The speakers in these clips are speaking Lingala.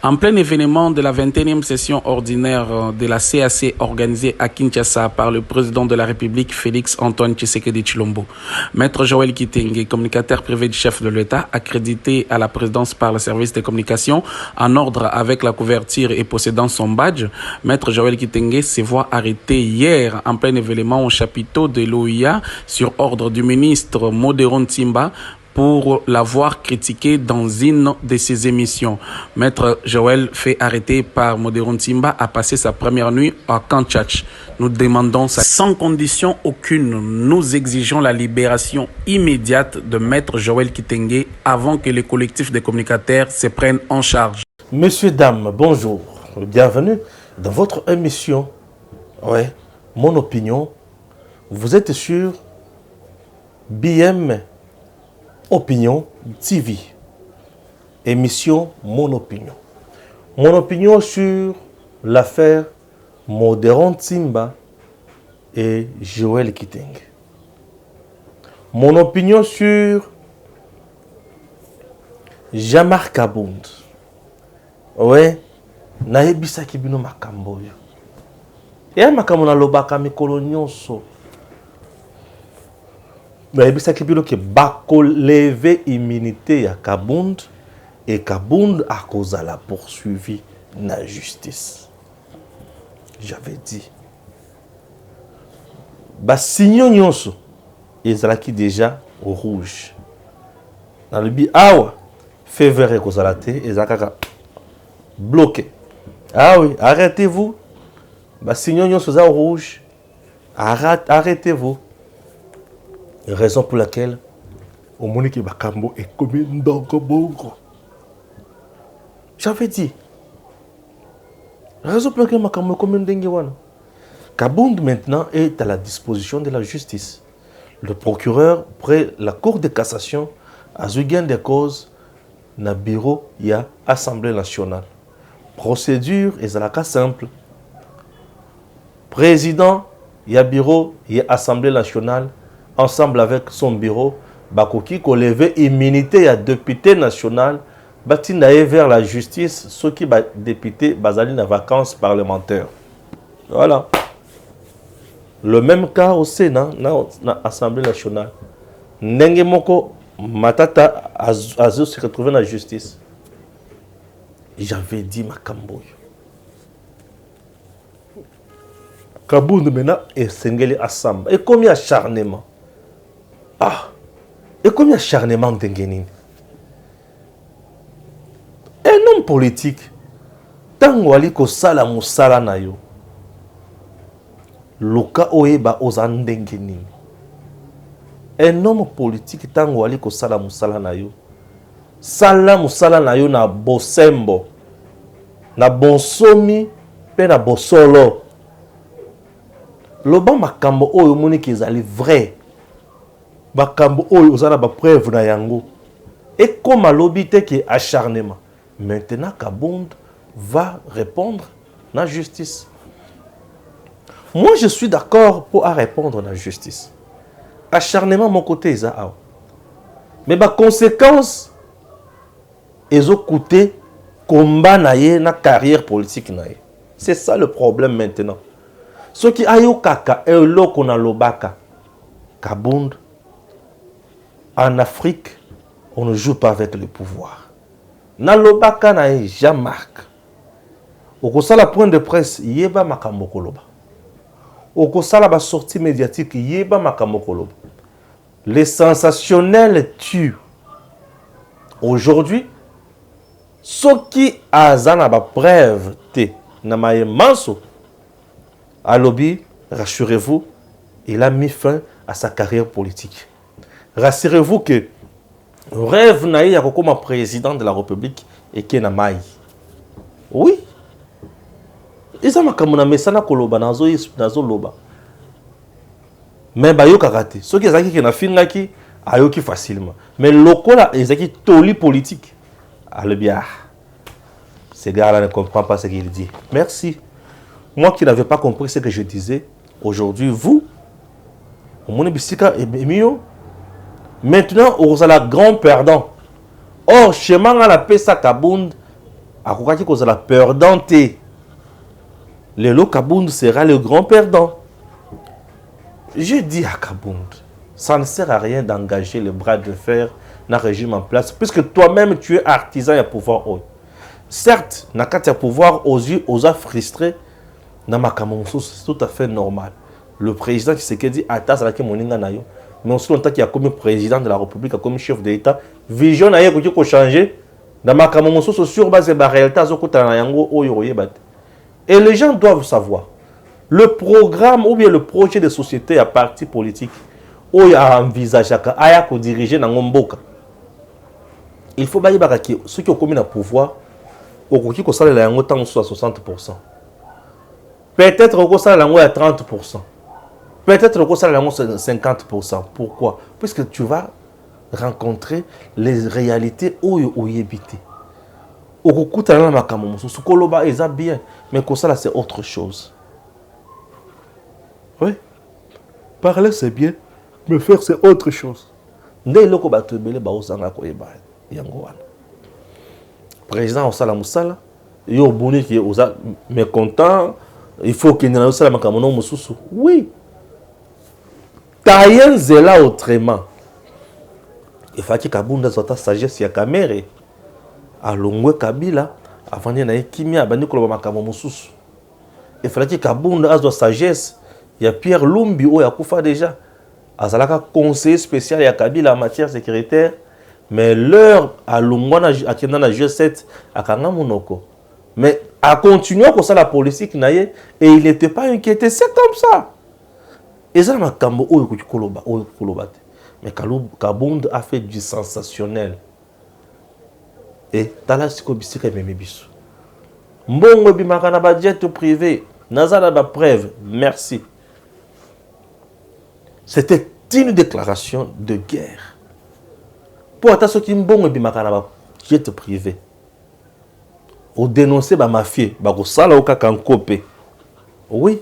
En plein événement de la 21e session ordinaire de la CAC organisée à Kinshasa par le président de la République Félix Antoine Tshisekedi Tshilombo, Maître Joël Kitenge, communicateur privé du chef de l'État, accrédité à la présidence par le service des communications, en ordre avec la couverture et possédant son badge, Maître Joël Kitenge se voit arrêté hier en plein événement au chapiteau de l'OIA sur ordre du ministre Modéron Tsimba, pour l'avoir critiqué dans une de ses émissions. Maître Joël, fait arrêter par Modéron Tsimba, a passé sa première nuit à Kanchach. Nous demandons ça sans condition aucune. Nous exigeons la libération immédiate de Maître Joël Kitenge avant que les collectifs de communicateurs se prennent en charge. Messieurs, dames, bonjour. Bienvenue dans votre émission. Ouais, mon opinion. Vous êtes sur BM Opinion TV, émission Mon Opinion. Mon opinion sur l'affaire Modéron Tsimba et Joël Kitenge. Mon opinion sur Jean-Marc Kabound. Ouais, naebisa kibino makambo yo. Ya makambo na lobaka mikolo nyonso. Naebisa kibilo ke bako lever immunité ya Kabound et Kabound a kozala poursuivi na justice. J'avais dit. Ba signon nyonso ezalaki déjà au rouge. Dans le bi awa fait vert kozala te ezalaka bloqué. Ah oui, arrêtez-vous. Ba signon nyonso za au rouge. Arrêtez-vous. Raison pour laquelle au Monique Bakambo est comme Ndongo. J'avais dit. Raison pour laquelle Makambo est comme Ndongo. Kabound maintenant est à la disposition de la justice. Le procureur, près la Cour de cassation, a eu gain de cause dans le bureau de l'Assemblée nationale. Procédure est à la cas simple. Président, il y a bureau, il y a Assemblée nationale. Ensemble avec son bureau, Bakoki ko levé immunité à député national, batindaye vers la justice, ceux qui ba député bazali na vacances parlementaires. Voilà. Le même cas au Sénat, na Assemblée nationale. Ndenge moko matata azo se retrouver dans la justice. J'avais dit makambo. Kabound maintenant est sengeli assemble. Et combien acharnement? Ah, et combien acharnement d'Engenine? Un homme politique, tant wali ko sala musala na yo, loka oeba ozandengenine. Un homme politique, tant wali ko sala musala na yo, sala musala na yo na bosembo, na bonsomi, pe na bosolo. Loba makambo oyo moni ki ezali vrai. Makambo oyo ozala ba preuve na yango. Et comme alobi te ki acharnement. Maintenant Kabound va répondre na justice. Moi je suis d'accord pour répondre na justice. Acharnement mon côté eza awa. Mais ba conséquence ezo coûter combat na ye na carrière politique na ye. C'est ça le problème maintenant. Ce qui a eu kaka et l'eau na lobaka. Kabound, en Afrique, on ne joue pas avec le pouvoir. Na lobaka na Jean-Marc. Au la point de presse, yeba makambo koloba. Au la ba sortie médiatique, yeba makambo koloba. Les sensationnels tuent. Aujourd'hui, ce qui a zana ba preuve te na maye manso. À lobby, rassurez-vous, il a mis fin à sa carrière politique. Rassurez-vous que rêve naï a comme président de la République et qui n'a maï. Oui. Ils ont comme na mesana koloba nazo loba. Mais bayo karate. Ceux qui ont na finaki ayoki facilement. Mais lokola ezaki toli politique. À le bien. Ces gars-là ne comprennent pas ce qu'il dit. Merci. Moi qui n'avais pas compris ce que je disais, aujourd'hui, vous, maintenant, vous êtes grand perdant. Or, chez moi, on a appelé ça Kabound akokaki kozala perdant te. Lelo Kabund sera le grand perdant. Je dis à Kabund, ça ne sert à rien d'engager le bras de fer dans le régime en place, puisque toi-même tu es artisan et pouvoir. Certes, na kati ya pouvoir aux yeux frustrés, na makambo c'est tout à fait normal. Le président Tshisekedi attaque la moninga na yo, mais aussi longtemps qu'il y a comme président de la République, comme chef de l'État, vision na yo ko changer, na makambo sur base de la réalité azokota na yango oyo yebate. Et les gens doivent savoir le programme ou bien le projet de société à parti politique où il y a envisagé à diriger dans Mboka. Il faut que ceux qui ont commis le pouvoir au cours de la à 60%. Peut-être au cours de la à 30%. Peut-être au cours de la à 50%. Pourquoi? Puisque tu vas rencontrer les réalités où il y a habité. Au cours de la Koloba est bien, mais comme ça c'est autre chose. Oui, parler c'est bien, mais faire c'est autre chose. Président Osala Moussala, il y a un qui est mécontent, il faut qu'il y ait un Osala Makamono Moussoussou. Oui. Taïen Zela autrement. Il faut que Kabunda soit sagesse ya Kamere. À Longwe Kabila, avant de y Kimia, Bandikolo Makamo Moussoussou. Il fallait que Kabunda soit sagesse. Il y a Pierre Lumbi, il y a Koufa déjà. Azalaka conseiller spécial, il y a Kabila en matière sécuritaire. Mais l'heure à Lungwana, à Kendana G7, à Kangamunoko. Mais à continuer comme ça la politique, et il n'était pas inquiété. C'est comme ça. Et ça, mais Kabund a fait du sensationnel. Et Tala Sikobisire Memebisu. Mbongo Bimakana budget privé. Nazala ba preuve. Merci. C'était une déclaration de guerre. Pour attendre ce qui mbongo Bimakana jet privé. Ou dénoncer ba mafia, ba ko sala oka kankope. Oui.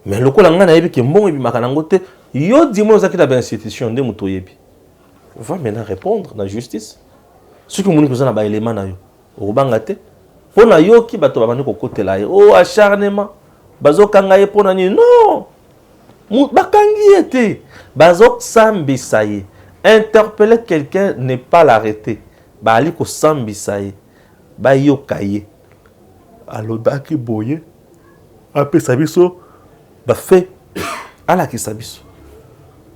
Mais le ko langa na yebi ki mbongo Bimakana ngote, yo dimo za kita ba institution de muto yebi. Va maintenant répondre dans la justice. Ce que nous avons des éléments, nous avons des pour na yo ki bato babandi ko kotela ye oh acharnement bazo kanga ye pona ni non bakangi ete bazo sambisa ye interpeller quelqu'un n'est pas l'arrêter ba ali ko sambisa ye ba yo kaye alobaki boye ape sabiso ba fait ala ki sabiso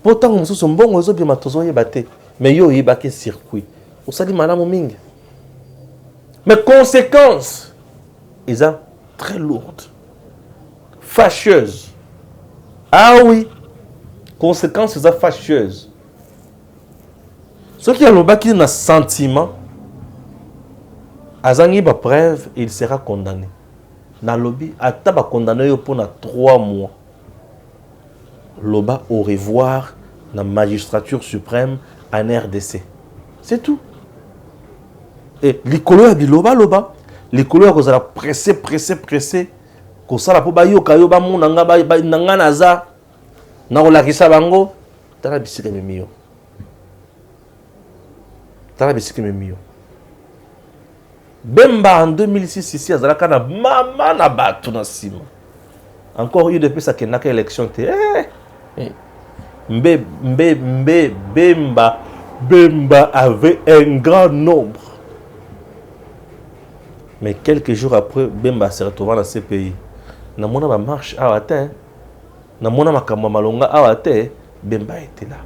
pourtant on se mbongo zo bi matozo ye baté mais yo yebaki circuit on sali malamu mingi. Mais conséquences, ils sont très lourdes, fâcheuses. Ah oui, conséquences, ils sont fâcheuses. Ceux qui ont un sentiment, Azangi ba preuve, il sera condamné. Dans le lobby, Ataba condamné pour 3 mois. Loba au revoir dans la magistrature suprême en RDC. C'est tout. Et les couleurs de loba, les couleurs que vous allez pressé, que ça la pour bayo kayoba mon nanga naza, na ola kisa bango, tala bisike memio. Bemba en 2006 ici à Zalakana, maman na batu na sima. Encore eu depuis ça qu'il n'a qu'élection te. Bemba avait un grand nombre. Mais quelques jours après, Bemba se retrouve dans ce pays. Namona ma marche à Wate, Namona ma Kamamalonga à Wate, Bemba était là.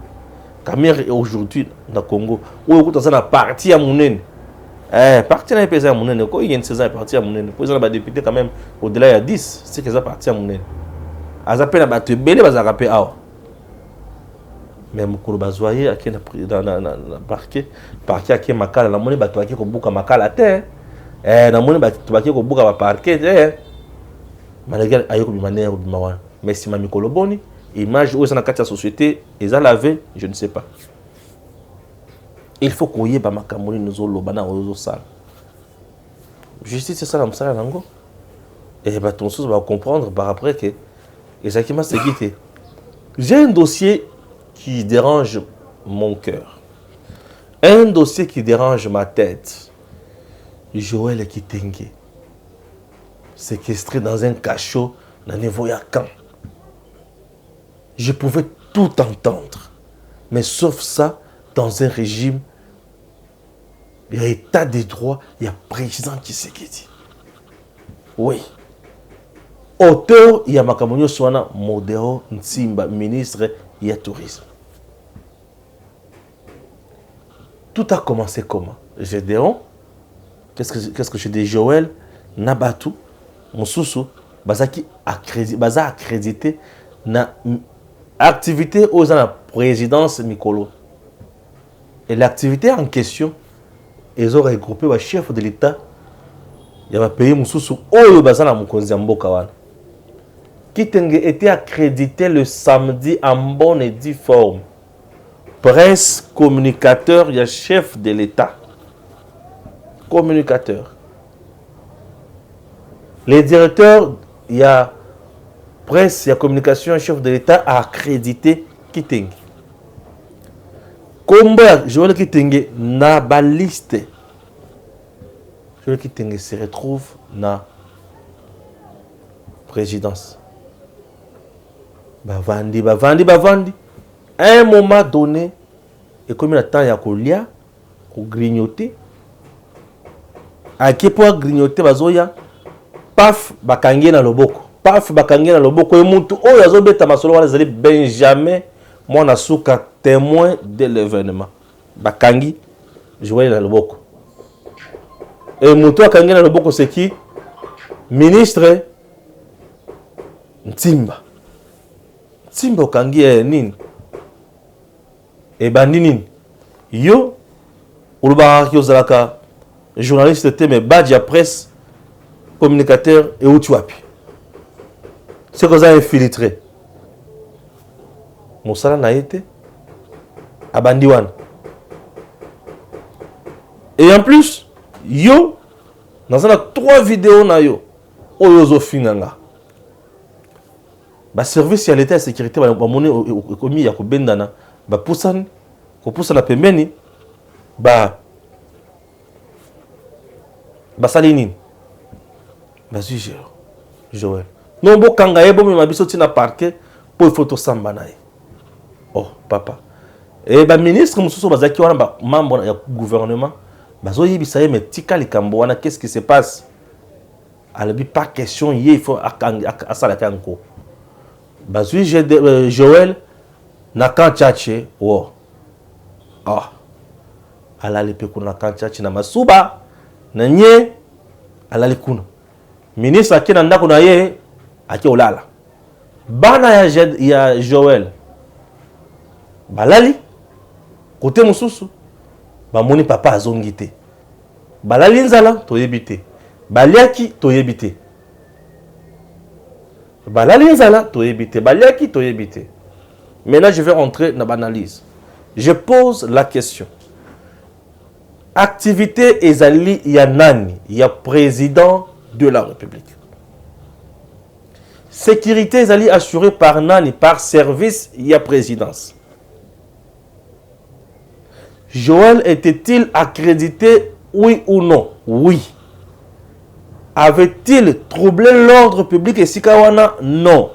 Kamir est aujourd'hui dans le Congo. Où est-ce que parti à Mounen? Parti à Mounen, à Mounen. Quand il y a une saison parti à Mounen, pour exemple, député quand même au-delà il y a 10, c'est qu'ils sont partis à Mounen. Ils appellent à battre belé, ils appellent à même quand vous voyez à qui dans le parquet à qui Makala, la monnaie battu à qui Kobuka Makala terre. Na moni ba tubaki ko buka ba parquet malgré ayo ko bimane ko bimawana mais si mami koloboni image où ça na kati ya société ils a lavé je ne sais pas il faut koye ba makamoni nous loba na ozo sala justice c'est ça la msala nango et ba ton sous va comprendre par après que exactement c'est guité j'ai un dossier qui dérange mon cœur un dossier qui dérange ma tête. Joël Kitenge, séquestré dans un cachot dans niveau Yakan. Je pouvais tout entendre, mais sauf ça, dans un régime, il y a état de droit, il y a président Tshisekedi. Oui. Auteur, il y a Makamonyo Swana, Modéo Nsimba, ministre, il y a tourisme. Tout a commencé comment? Gédéon, qu'est-ce que je dis? Joël, Nabatu, Moussoussou, Bazaki accrédité na activité aux la présidence Mikolo. Et l'activité en question, ils ont regroupé le chef de l'État. Il y a un pays Moussoussou, Oyo Bazana Mukonzi Mbokawan. Kitenge était accrédité le samedi en bonne et due forme. Presse, communicateur, il y a chef de l'État. Communicateur. Les directeurs, il y a presse, il y a communication, chef de l'État a accrédité Kitenge. Combat, Joël Kitenge n'a pas liste. Joël Kitenge se retrouve dans la présidence. Bavandi. À un moment donné, et comme il y a temps, il y a colia, grignoter. À quel point grignoter, bazoya, paf, bakangi na loboko. Paf, bakangi na loboko. Et moutou, oh, yazo beta masolo, wana zali Benjamin, moi na souka témoin de l'événement. Bakangi, joué na loboko. Et moutou akangi na loboko, c'est qui? Ministre Ntimba. Ntimba okangi nini? Et bandinin yo uluba ki ozalaka journaliste te mais badge à presse communicateur et où tu appuies c'est que ça infiltré mosala na été abandi wana et en plus yo dans un 3 vidéos na yo oyo zo finanga ba service ya l'état de sécurité ba moni komi ya ko bendana ba poussane ko poussana pembeni ba salini ba juge Joël non bo kanga yebo me mabiso tina parquet pour photo samba nae oh papa et ba ministre mususu bazaki wana ba membre ya gouvernement bazo yibisa ye metika likambo wana qu'est-ce qui se passe alabi pas question il faut asala kanko ba juge Joël na kan chache wo ah alali pe kuna kan chache na masuba na nye alali kuna ministre akina ndako na ye ake olala bana ya Joël balali côté mususu bamoni papa azongi te balali nzala toyebi te baliaki toyebi te balali nzala toyebi te baliaki toyebi te. Maintenant, je vais rentrer dans l'analyse. Je pose la question. Activité ezali yanani, il y a président de la République. Sécurité ezali assurée par nani, par service, il y a présidence. Joël était-il accrédité, oui ou non? Oui. Avait-il troublé l'ordre public et Sikawana? Non.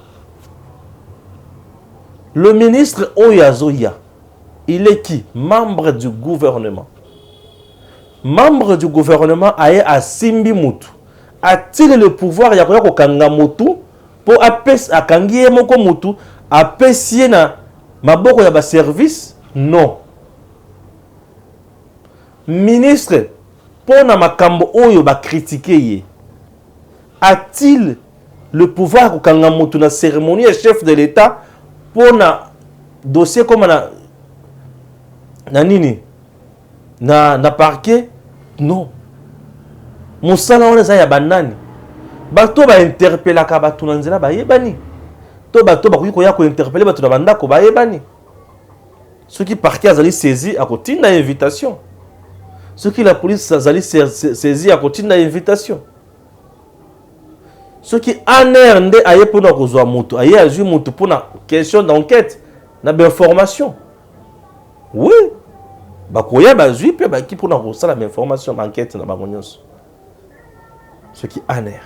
Le ministre Oyazoya, il est qui? Membre du gouvernement. Membre du gouvernement a Simbi Moutou. A-t-il le pouvoir ya ko kanga Moutou pour akangie moko Moutou apesier na maboko ya ba service? Non. Ministre pour na makambo oyo ba critiquer ye. A-t-il le pouvoir ko kanga Moutou na cérémonie chef de l'État? Pour na dossier comme na nini na parquet? Non. Moussala on ya banani bato ba interpeller ka bato na nzela ba yebani to bato ba ko ya ko interpeller bato na banda ko ba yebani ceux qui parquet azali saisi à côté na invitation ceux qui la police azali saisi à côté na invitation ceux qui aner nde aye pour na kozwa moto aye azui moto pour na question d'enquête na information oui bakoya bazui pe ba ki pour na kosala information enquête na bango nyonso ce qui aner.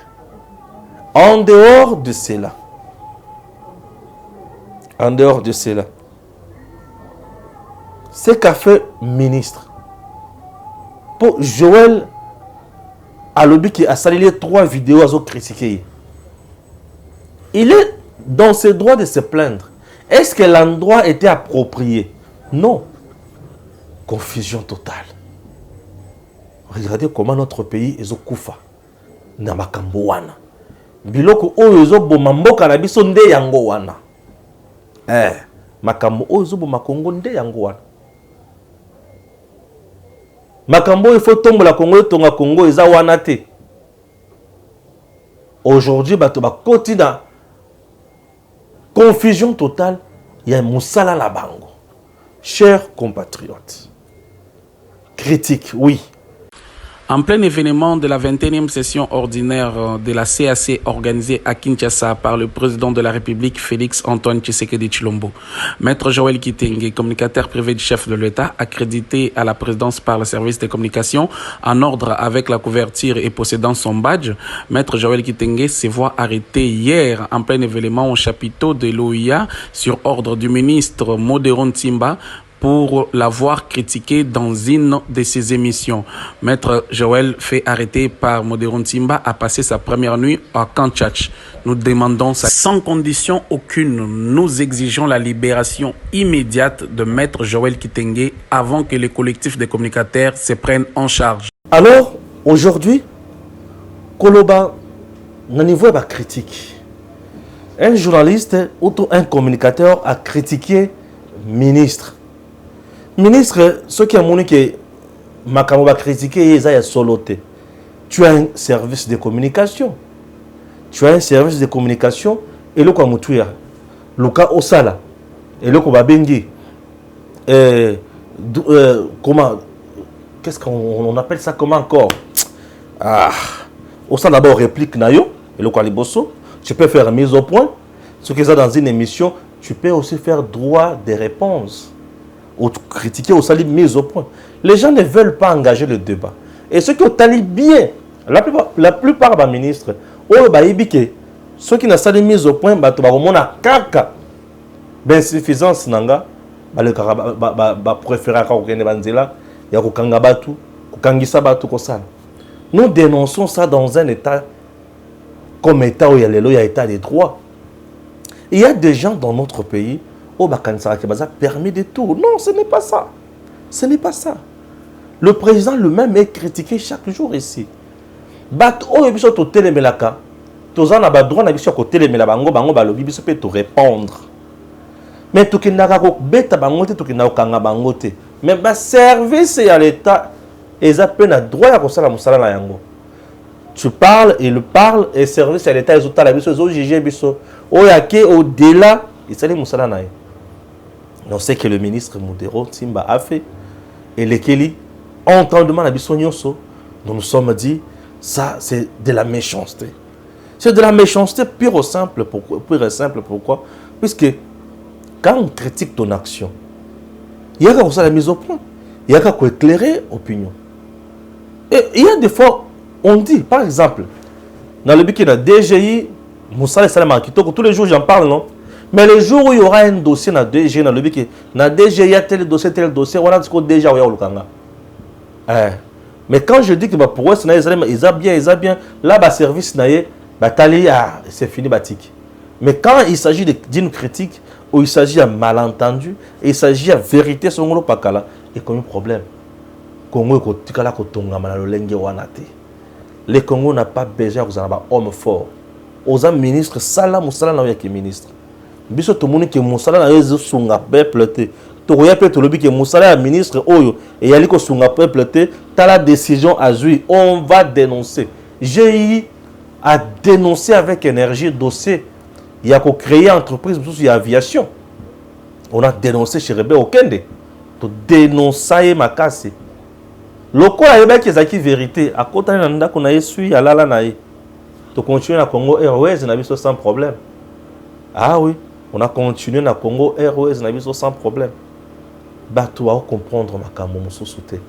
En dehors de cela, ce qu'a fait ministre pour Joël Alobi qui a salé 3 vidéos à critiquer. Il est dans ses droits de se plaindre. Est-ce que l'endroit était approprié? Non. Confusion totale. Regardez comment notre pays est okufa. Na makambo wana. Biloko oyo ezoboma mboka na biso nde yango wana. Makambo oyo ezoboma Kongo nde yango wana. Makambo il faut tomber la Congo tonga Congo eza wana te. Aujourd'hui bato ba kotina confusion totale, il y a Moussala la bango. Chers compatriotes, critique, oui. En plein événement de la 21e session ordinaire de la CAC organisée à Kinshasa par le président de la République Félix Antoine Tshisekedi Tshilombo, Maître Joël Kitenge, communicateur privé du chef de l'État, accrédité à la présidence par le service de communication, en ordre avec la couverture et possédant son badge, Maître Joël Kitenge se voit arrêté hier en plein événement au chapiteau de l'OIA sur ordre du ministre Modéron Timba pour l'avoir critiqué dans une de ses émissions. Maître Joël, fait arrêter par Modéron Timba, a passé sa première nuit à Kanchach. Nous demandons ça sans condition aucune. Nous exigeons la libération immédiate de Maître Joël Kitenge avant que les collectifs de communicateurs se prennent en charge. Alors, aujourd'hui, Koloba, au niveau de la critique, un journaliste ou un communicateur a critiqué ministre. Ministre, ce qui a montré que Makambo va critiquer, il y a soloté. Tu as un service de communication. Et le quoi moutuya. Le cas Osala. Et le quoi Babengi. Comment. Qu'est-ce qu'on appelle ça comment encore? Osala d'abord réplique Nayo. Et le quoi Liboso. Tu peux faire mise au point. Ce qui est dans une émission, tu peux aussi faire droit de réponse. Ou critiquer au salut mise au point. Les gens ne veulent pas engager le débat. Et ceux qui ont tali bien, la plupart des ministres, ceux qui n'ont pas mis au point, insuffisance nanga, préférer nous dénonçons ça dans un état comme état où il y a état des droits. Il y a des gens dans notre pays permis de tout. Non, ce n'est pas ça. Ce n'est pas ça. Le président lui-même est critiqué chaque jour ici. Répondre. Mais tout qui n'a pas mais le service à l'État, ils ont un droit à ça. Tu parles, il parle, et service à l'État, ils ont la mission, ils ont jugé, au-delà, ils ont on sait que le ministre Modéron Timba a fait. Et les Kelly, entendement à Bissonyoso, nous nous sommes dit, ça c'est de la méchanceté. C'est de la méchanceté pure et simple. Pourquoi? Puisque quand on critique ton action, il y a qu'à la mise au point. Il y a qu'à éclairer l'opinion. Et il y a des fois, on dit, par exemple, dans le but qu'il y a DGI, Moussa Salama Kitoko, tous les jours j'en parle, non? Mais le jour où il y aura un dossier dans DG, dans le but dans DG, il y a tel dossier, on a dit que déjà, il y a le mais quand je dis que pour eux, ils ont bien, là, le service, c'est fini, batik. Mais quand il s'agit d'une critique, ou il s'agit d'un malentendu, et il s'agit de vérité, il y a un problème. Le Congo n'a pas besoin d'hommes forts. Aux ministres, Salah Moussala n'a pas ministre. Biso tout le monde qui est Moussala na yezo sunga peuple te to ya pe to lobi que Moussala est ministre oyo et yali ko sunga peuple te ta la décision à jouer on va dénoncer. J'ai à dénoncer avec énergie dossier il y a ko créer entreprise il y a aviation. On a dénoncé chez Rebé Okende to dénoncer makasi. Lokola yeba ki ezaki vérité à côté na ndako na yesu ya lala na ye. To continuer na Congo Airways na biso sans problème. Ah oui. On a continué na Congo Airways sans problème. Bato va comprendre makambo mususu te.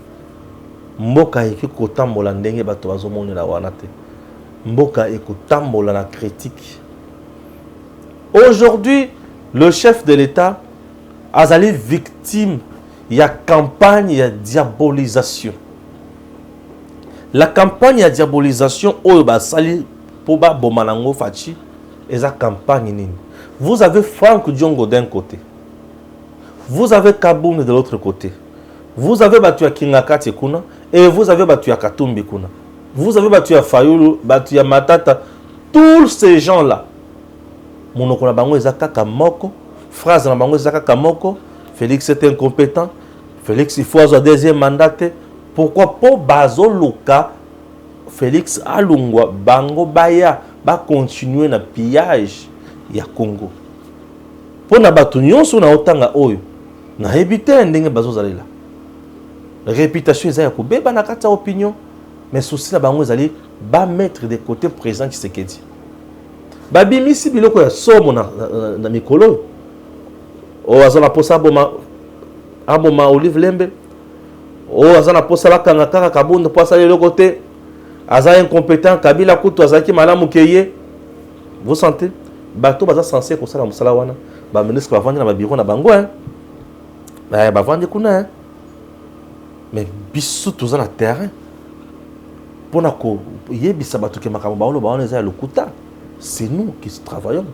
Mboka eki kotambola ndenge bato bazomona la wana te. mboka ekotambola la critique. Aujourd'hui, le chef de l'État a été victime. Il y a campagne, il y a diabolisation. La campagne, il y a diabolisation. Vous avez Franck Diongo d'un côté. Vous avez Kaboum de l'autre côté. Vous avez battu à Kingakati Kuna et vous avez battu à Katumbi Kuna. Vous avez battu à Fayoulou, battu à Matata. Tous ces gens-là. Monoko na bango ezaka kamoko, phrase na bango ezaka kamoko. Félix est incompétent. Félix il faut avoir deuxième mandat. Pourquoi pour Bazo Luka Félix Alungwa bango baya ba continuer na pillage ya Congo. Pour na batu nyonso na otanga oyo na hebite ndenge bazo zalela. La réputation ezaya ko beba na kata opinion, mais souci na bango ezali ba mettre de côté présent Tshisekedi. Babimisi biloko ya somo na mikolo. O azala posa aboma Olive Lembe. O azala posa la kangaka kabunda posa le côté. Aza incompétent Kabila kutu azaki malamu keye. Vous sentez? Bato baza censé ko sala musala wana. Ba ministre bavandi na babiro na bango hein. Ba bavandi kuna hein. Mais biso toza na terrain. Pona ko yebisa bato ke makambo ba olo ba wana za lokuta. C'est nous qui travaillons.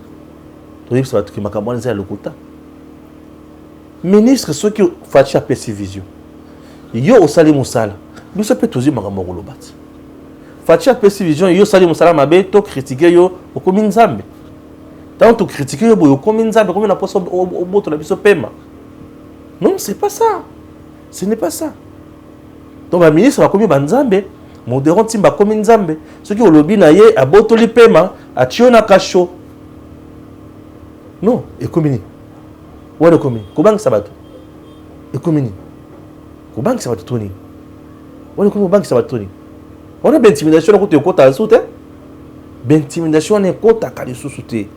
Ministre, ceux qui font la vision. Yo au sali musala. Nous ça peut toujours makambo lobat. Fatia vision yo sali musala mabe to critiquer yo au komi nzambe. Tant to critiquer yo au komi nzambe comme na poso au boto la biso pema. Non, c'est pas ça. Ce n'est pas ça. Donc le ministre va komi banzambe. Modéron timba komi nzambe. Ceux qui au lobby na ye a boto li pema. Ationa kasho. Non, ekomini. Wale komini. Kubangi sabato. Ekomini. Kubangi sabato toni. Wale komini kubangi sabato toni. On a intimidation na kote kota soute. Intimidation na kota kali soute.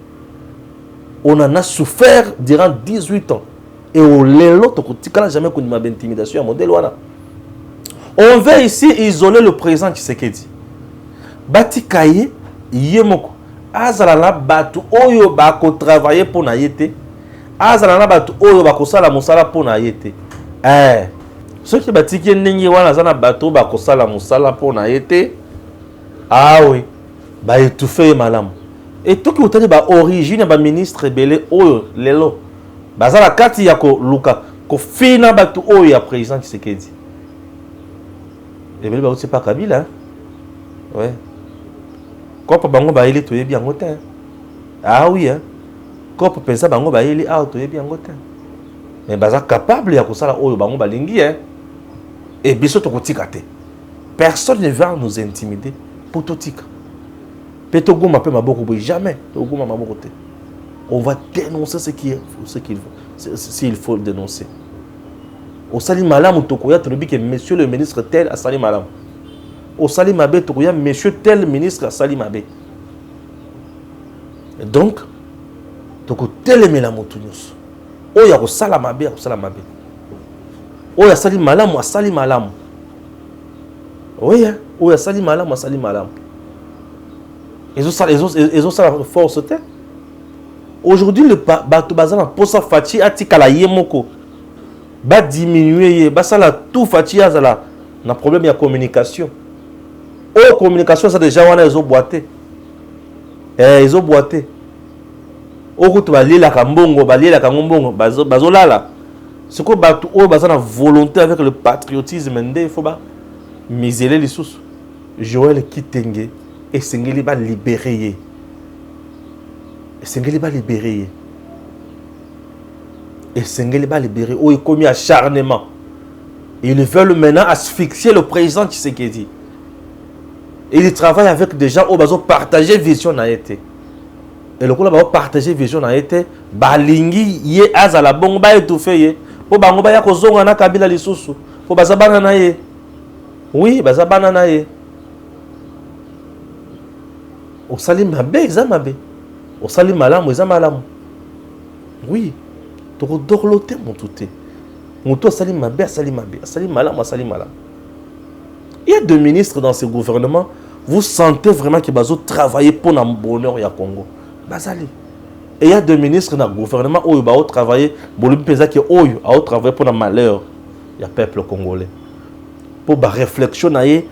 On en a souffert durant 18 ans. Et au lelo to kotikala jamais konima intimidation à modèle wana. On veut ici isoler le président Tshisekedi. Batikaye yemoko. Azala na batu oyo bako travailler pour na yete. Azala na batu oyo bako sala musala pour na yete. Ceux qui batiki ndenge wana zana batu bako sala musala pour na yete. Ah oui. Ba étouffer malamu. Et tout qui otani ba origine ba ministre belé oyo lelo. Bazala kati yako luka ko fina batu oyo ya président Tshisekedi. Et belé ba c'est pas Kabila hein. Ouais. Kopa bango ba ili toyebi yango te. Ah oui hein. Kopa pensa bango ba ili a toyebi yango te. Mais baza capable ya kosala oyo bango balingi hein. Et biso to kotika te. Personne ne va nous intimider pour tout tika. Peto goma pe maboko boy jamais. To goma maboko te. On va dénoncer ce qu'il faut, s'il faut le dénoncer. Au sali malamu tokoya tobi que monsieur le ministre tel a sali malamu. Au Sali Mabé, monsieur tel ministre à Sali Mabé. Donc, tel la moutounos. Oh, il y a Sala Mabé, Sala Mabé. Oh, il y a Sali Malam, Sali Malam. Oui, oh, il y a Sali Malam, Sali Malam. Ils ont ça la force. Aujourd'hui, le bateau bazar pour sa fatigue, atikala yemoko. Ba diminuer, ba ça la tout fatigue, azala. Na problème de communication. Oh, communication, ça déjà, on a les boité. Ils ont boité. Oh, tu vas lire la kambongo, la kambongo, bazolala. Ce qu'on bat, oh, bazana volonté avec le patriotisme, il faut pas miser les sous. Joël Kitenge et Sengeli va libérer. Sengeli va libérer. Et Sengeli va libérer. Oh, il est commis acharnement. Ils veulent maintenant asphyxier le président Tshisekedi. Il travaille avec des gens qui ont partagé vision na été. Et le coup là partager vision na été, balingi ye azala bongo ba étouffé ye. Po bango ba ya kozonga na Kabila lisusu. Po bazabana na ye. Oui, bazabana na ye. O sali mabe ezamabe. O sali malamu ezamalamu. Oui. To dorloté mon touté. Mon to sali mabe, sali mabe, sali malamu, sali malamu. Il y a deux ministres dans ce gouvernement. vous sentez vraiment que vous travaillez pour le bonheur du Congo. Bazali. Et il y a des ministres dans le gouvernement qui ont travaillé pour le malheur du peuple congolais. Pour la réflexion, et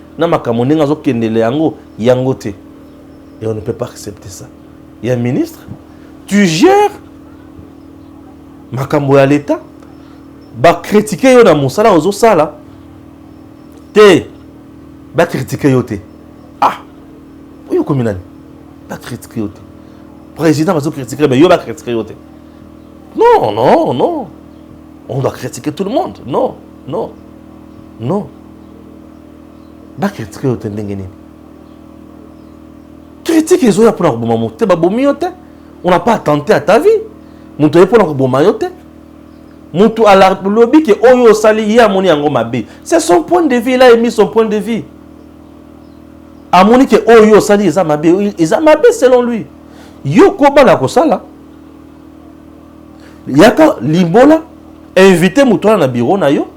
on ne peut pas accepter ça. Il y a un ministre, tu gères makambo ya l'État, ba critiquer yo na musala ozo sala, te ba critiquer yo te. Ah, yo communal, ba critiquer yo te. Président va critiquer, mais yo ba critiquer yo te. Non, non, non. On doit critiquer tout le monde. Non, non, non. Ba critiquer yo te ndengeni. Critique les autres pour la bombe. Te ba bomi yo te. On n'a pas attenté à ta vie. Mon toye pour la bombe yo te. Mon to à la lobby que oyo sali ya moni yango mabe. C'est son point de vue, il a émis son point de vue. A moni que oyo sali isa mabe, isa mabe selon lui. Yo koba la kosala. Yaka limbola invité muto na bureau na yo.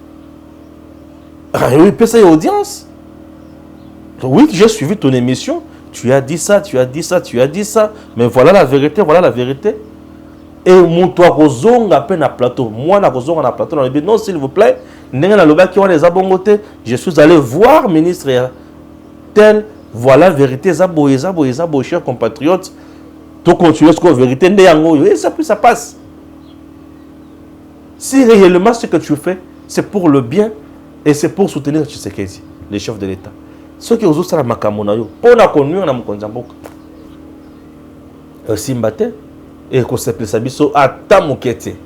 Oui, peut ça audience. Oui, j'ai suivi ton émission. Tu as dit ça, tu as dit ça, tu as dit ça. Mais voilà la vérité, voilà la vérité. Et mon toit kozonga peine na plateau. Moi na kozonga na plateau. Non, s'il vous plaît. Je suis allé voir ministre tel. Voilà la vérité. Zabo, chers compatriotes. Tout continuer ce qu'on vérité. Et ça passe. Si réellement ce que tu fais, c'est pour le bien et c'est pour soutenir Tshisekedi, les chefs de l'État. Ceux qui ont ça makamona yo, pour la connuire na mukonzamboka. Simbate et qu'on s'appelle Sabiso à Tamokete.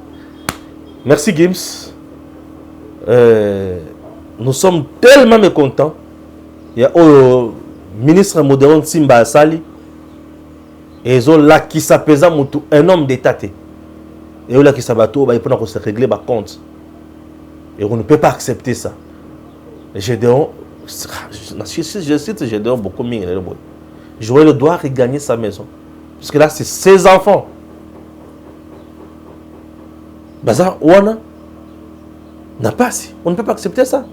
Merci Gims. Nous sommes tellement mécontents. Il y a le ministre modérant Simba Asali et ils ont là qui s'appelle un homme d'État. Et là qui s'abato, il faut se régler par compte. Et on ne peut pas accepter ça. Gédéon, je cite Gédéon beaucoup mieux. Joël doit regagner sa maison. Parce que là, c'est ses enfants. Baza, Ouana, n'a pas si. On ne peut pas accepter ça.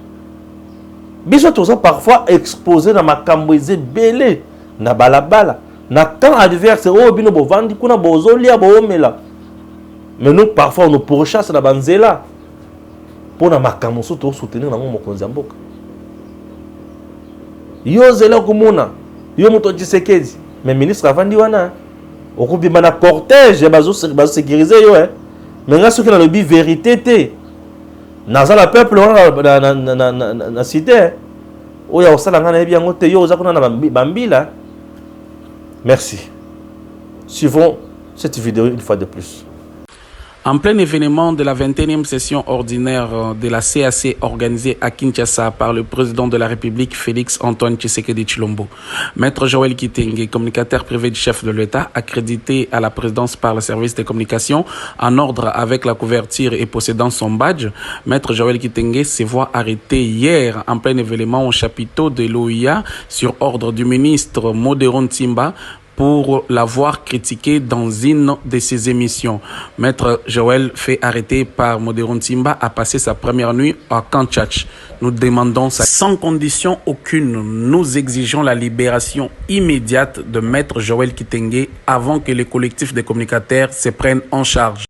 Bisous, tout ça, parfois exposé dans ma cambouise belé, na balabala, na temps adverse, oh, bino bo vandi, kuna bozo lia bo omela. Mais nous, parfois, on nous pourchasse dans la banzela. Pour na makamoso, to soutenir dans mon konzamboka. Yo zela kumuna, yo muto Tshisekedi, mais ministre avandi wana. Okubima na cortège, bazo sécuriser yo, hein. Mais là, ce qui est dans le but vérité, dans la peuple, na cité, où il y a aussi la bien côté, yo zakuna na bambila. Merci. Suivons cette vidéo une fois de plus. En plein événement de la 21e session ordinaire de la CAC organisée à Kinshasa par le président de la République Félix Antoine Tshisekedi Tshilombo, Maître Joël Kitenge, communicateur privé du chef de l'État, accrédité à la présidence par le service des communications, en ordre avec la couverture et possédant son badge, Maître Joël Kitenge se voit arrêté hier en plein événement au chapiteau de l'OIA sur ordre du ministre Modéron Tsimba, pour l'avoir critiqué dans une de ses émissions. Maître Joël, fait arrêter par Modéron Tsimba, a passé sa première nuit à Kanchach. Nous demandons ça sans condition aucune. Nous exigeons la libération immédiate de Maître Joël Kitenge avant que les collectifs des communicateurs se prennent en charge.